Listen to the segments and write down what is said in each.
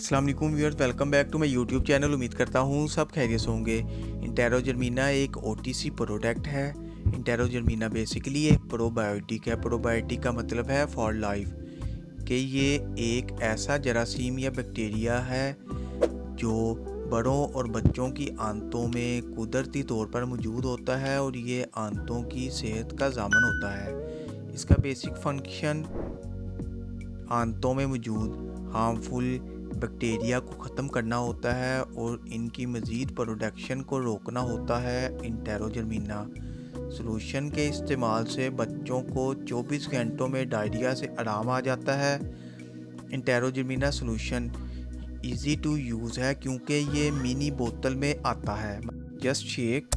अस्सलाम वालेकुम viewers, welcome back to my YouTube channel. उम्मीद करता हूँ सब खैरियत से होंगे। इंटेरोजर्मिना एक ओटीसी प्रोडक्ट है। इंटेरोजर्मिना बेसिकली एक प्रोबायोटिक है। प्रोबायोटिक का मतलब है फॉर लाइफ, कि ये एक ऐसा जरासीम या बैक्टीरिया है जो बड़ों और बच्चों की आंतों में कुदरती तौर पर मौजूद होता है और ये आंतों की सेहत का ज़ामन होता है। इसका बेसिक फंक्शन आंतों में मौजूद हार्मफुल बैक्टीरिया को ख़त्म करना होता है और इनकी मज़ीद प्रोडक्शन को रोकना होता है। इंटेरोजर्मिना सॉल्यूशन के इस्तेमाल से बच्चों को 24 घंटों में डायरिया से आराम आ जाता है। इंटेरोजर्मिना सॉल्यूशन इजी टू यूज़ है क्योंकि ये मिनी बोतल में आता है। Just shake,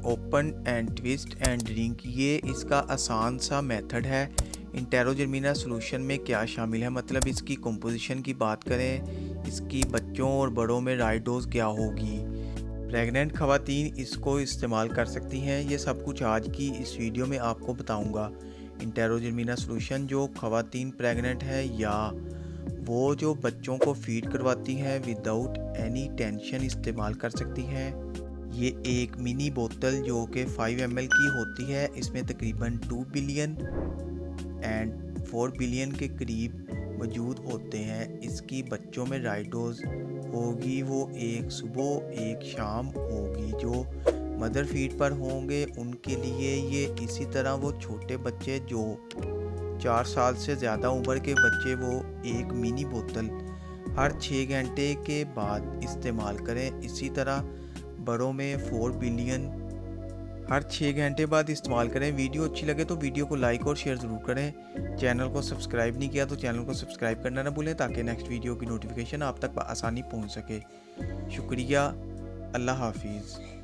open and twist and drink, ये इसका आसान सा मेथड है। इंटेरोजर्मिना सॉल्यूशन में क्या शामिल है, मतलब इसकी कंपोजिशन की बात करें, इसकी बच्चों और बड़ों में राइट डोज क्या होगी, प्रेग्नेंट ख़वातीन इसको इस्तेमाल कर सकती हैं, ये सब कुछ आज की इस वीडियो में आपको बताऊंगा। इंटेरोजर्मिना सॉल्यूशन जो ख़वातीन प्रेग्नेंट है या वो जो बच्चों को फीड करवाती हैं विदाउट एनी टेंशन इस्तेमाल कर सकती हैं। ये एक मिनी बोतल जो कि 5 ml की होती है, इसमें तकरीबन 2 बिलियन एंड 4 बिलियन के करीब मौजूद होते हैं। इसकी बच्चों में राइट डोज होगी वो एक सुबह एक शाम होगी। जो मदर फीड पर होंगे उनके लिए ये इसी तरह वो छोटे बच्चे जो 4 साल से ज़्यादा उम्र के बच्चे वो एक मिनी बोतल हर 6 घंटे के बाद इस्तेमाल करें। इसी तरह बड़ों में 4 बिलियन हर 6 घंटे बाद इस्तेमाल करें। वीडियो अच्छी लगे तो वीडियो को लाइक और शेयर ज़रूर करें। चैनल को सब्सक्राइब नहीं किया तो चैनल को सब्सक्राइब करना ना भूलें ताकि नेक्स्ट वीडियो की नोटिफिकेशन आप तक आसानी पहुंच सके। शुक्रिया, अल्लाह हाफिज़।